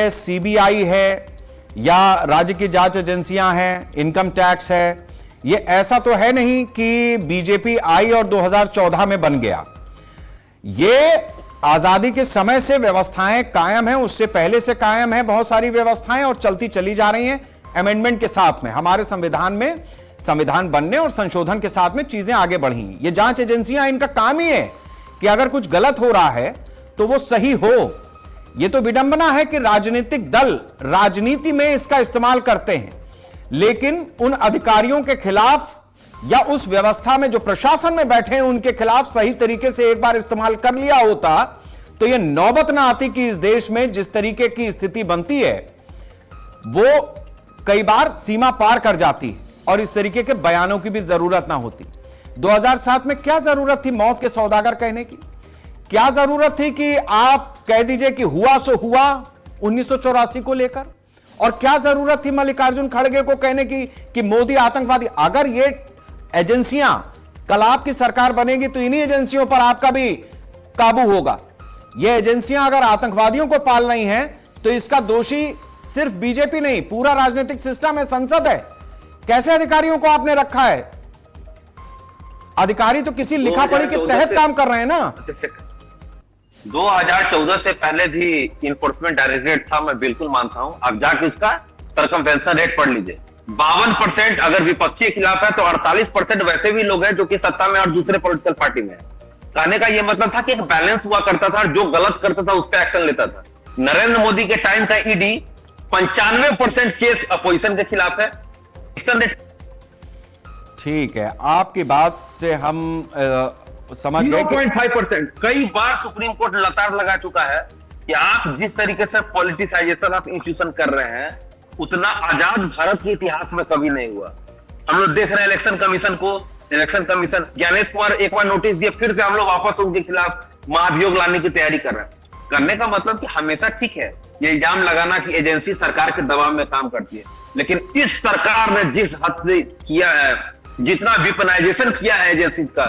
है, सीबीआई है या राज्य की जांच एजेंसियां हैं, इनकम टैक्स है, ये ऐसा तो है नहीं कि बीजेपी आई और 2014 में बन गया। ये आजादी के समय से व्यवस्थाएं कायम हैं, उससे पहले से कायम है बहुत सारी व्यवस्थाएं और चलती चली जा रही हैं अमेंडमेंट के साथ में। हमारे संविधान में संविधान बनने और संशोधन के साथ में चीजें आगे बढ़ी। ये जांच एजेंसियां, इनका काम ही है कि अगर कुछ गलत हो रहा है तो वो सही हो। ये तो विडंबना है कि राजनीतिक दल राजनीति में इसका इस्तेमाल करते हैं, लेकिन उन अधिकारियों के खिलाफ या उस व्यवस्था में जो प्रशासन में बैठे हैं उनके खिलाफ सही तरीके से एक बार इस्तेमाल कर लिया होता तो यह नौबत ना आती कि इस देश में जिस तरीके की स्थिति बनती है वो कई बार सीमा पार कर जाती है और इस तरीके के बयानों की भी जरूरत ना होती। 2007 में क्या जरूरत थी मौत के सौदागर कहने की? क्या जरूरत थी कि आप कह दीजिए कि हुआ सो हुआ 1984 को लेकर? और क्या जरूरत थी मल्लिकार्जुन खड़गे को कहने की कि मोदी आतंकवादी? अगर ये एजेंसियां कल आपकी सरकार बनेगी तो इन्हीं एजेंसियों पर आपका भी काबू होगा। ये एजेंसियां अगर आतंकवादियों को पाल रही हैं तो इसका दोषी सिर्फ बीजेपी नहीं, पूरा राजनीतिक सिस्टम है, संसद है। कैसे अधिकारियों को आपने रखा है? अधिकारी तो किसी लिखा पढ़ी के तहत काम कर रहे हैं ना। 2014 से पहले भी इन्फोर्समेंट डायरेक्टरेट था, मैं बिल्कुल मानता हूं। आप जाके उसका सर्कमवेंशन रेट पढ़ लीजिए। 52% अगर विपक्षी के खिलाफ है तो 48% वैसे भी लोग हैं जो कि सत्ता में और दूसरे पॉलिटिकल पार्टी में है। कहने का यह मतलब था कि एक बैलेंस हुआ करता था, जो गलत करता था उस पर एक्शन लेता था। नरेंद्र मोदी के टाइम का ईडी 95% केस अपोजिशन के खिलाफ है। ठीक है, आपकी बात से हम समझ गए। 0.5%। कई बार सुप्रीम कोर्ट लताड़ लगा चुका है कि आप जिस तरीके से पॉलिटिसाइजेशन ऑफ इंस्टीट्यूशन कर रहे हैं उतना आजाद भारत के इतिहास में कभी नहीं हुआ। हम लोग देख रहे हैं इलेक्शन कमीशन को, इलेक्शन कमीशन ज्ञानेश कुमार एक बार नोटिस दिए, फिर से हम लोग वापस उनके खिलाफ महाभियोग लाने की तैयारी कर रहे हैं। करने का मतलब कि हमेशा ठीक है ये इल्जाम लगाना कि एजेंसी सरकार के दबाव में काम करती है, लेकिन इस सरकार ने जिस हद से किया है, जितना वेपनाइजेशन किया है एजेंसी का,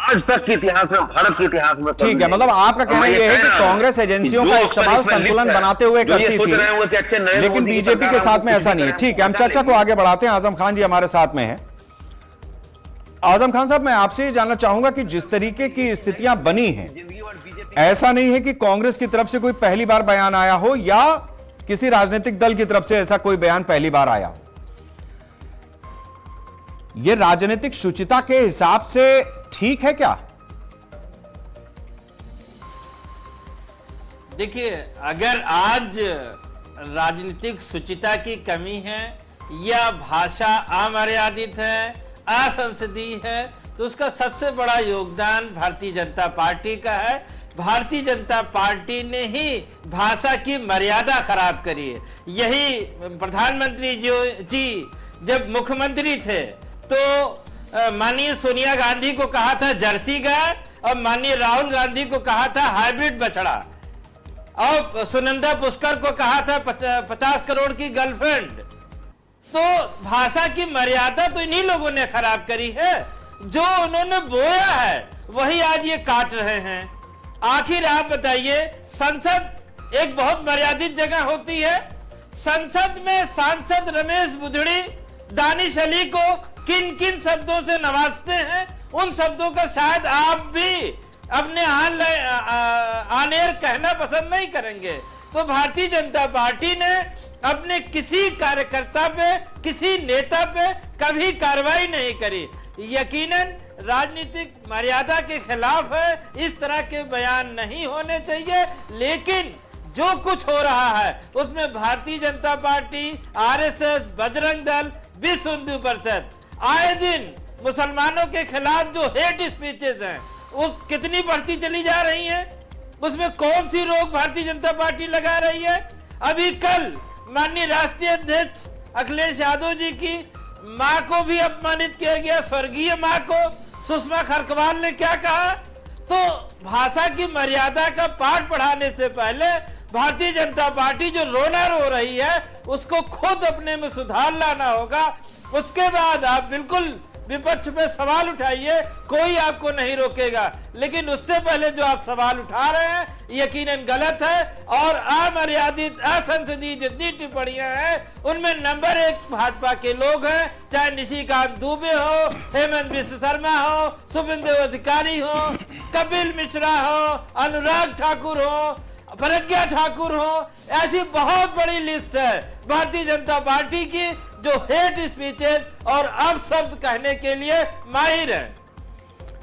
आज तक के इतिहास में, भारत के इतिहास में। ठीक है, मतलब आपका कहना यह है कि कांग्रेस एजेंसियों का इस्तेमाल संतुलन बनाते हुए करती थी, लेकिन बीजेपी के साथ में ऐसा नहीं है। ठीक है, हम चर्चा को आगे बढ़ाते हैं। आजम खान जी हमारे साथ में हैं। आजम खान साहब, मैं आपसे ये जानना चाहूंगा कि जिस तरीके की स्थितियां बनी हैं, ऐसा नहीं है कि कांग्रेस की तरफ से कोई पहली बार बयान आया हो या किसी राजनीतिक दल की तरफ से ऐसा कोई बयान पहली बार आया हो। यह राजनीतिक शुचिता के हिसाब से ठीक है क्या? देखिए, अगर आज राजनीतिक शुचिता की कमी है या भाषा अमर्यादित है, असंसदीय है, तो उसका सबसे बड़ा योगदान भारतीय जनता पार्टी का है। भारतीय जनता पार्टी ने ही भाषा की मर्यादा खराब करी है। यही प्रधानमंत्री जी जब मुख्यमंत्री थे तो माननीय सोनिया गांधी को कहा था जर्सी गाय और माननीय राहुल गांधी को कहा था हाइब्रिड बछड़ा, और सुनंदा पुष्कर को कहा था 50 करोड़ की गर्लफ्रेंड। तो भाषा की मर्यादा तो इन्हीं लोगों ने खराब करी है। जो उन्होंने बोया है वही आज ये काट रहे हैं। आखिर आप बताइए, संसद एक बहुत मर्यादित जगह होती है। संसद में सांसद रमेश बुधड़ी दानिश अली को किन किन शब्दों से नवाजते हैं, उन शब्दों का शायद आप भी अपने ऑन एयर कहना पसंद नहीं करेंगे। तो भारतीय जनता पार्टी ने अपने किसी कार्यकर्ता पे, किसी नेता पे कभी कार्रवाई नहीं करी। यकीनन राजनीतिक मर्यादा के खिलाफ है, इस तरह के बयान नहीं होने चाहिए। लेकिन जो कुछ हो रहा है उसमें भारतीय जनता पार्टी, आरएसएस, बजरंग दल, विश्व हिंदू परिषद आए दिन मुसलमानों के खिलाफ जो हेट स्पीचेस हैं उस कितनी बढ़ती चली जा रही हैं। उसमें कौन सी रोक भारतीय जनता पार्टी लगा रही है? अभी कल माननीय राष्ट्रीय अध्यक्ष अखिलेश यादव जी की मां को भी अपमानित किया गया, स्वर्गीय मां को। सुषमा खरकवाल ने क्या कहा? तो भाषा की मर्यादा का पाठ पढ़ाने से पहले भारतीय जनता पार्टी जो रोना रो रही है उसको खुद अपने में सुधार लाना होगा। उसके बाद आप बिल्कुल विपक्ष पे सवाल उठाइए, कोई आपको नहीं रोकेगा। लेकिन उससे पहले जो आप सवाल उठा रहे हैं यकीनन गलत है और अमर्यादित असंसदीय जितनी टिप्पणियां हैं उनमें नंबर 1 भाजपा के लोग हैं, चाहे निशिकांत दुबे हो, हेमंत बिश्व शर्मा हो, शुभेंदु अधिकारी हो, कपिल मिश्रा हो, अनुराग ठाकुर हो, प्रज्ञा ठाकुर हो, ऐसी बहुत बड़ी लिस्ट है भारतीय जनता पार्टी की जो हेट स्पीचेस और अपशब्द कहने के लिए माहिर है।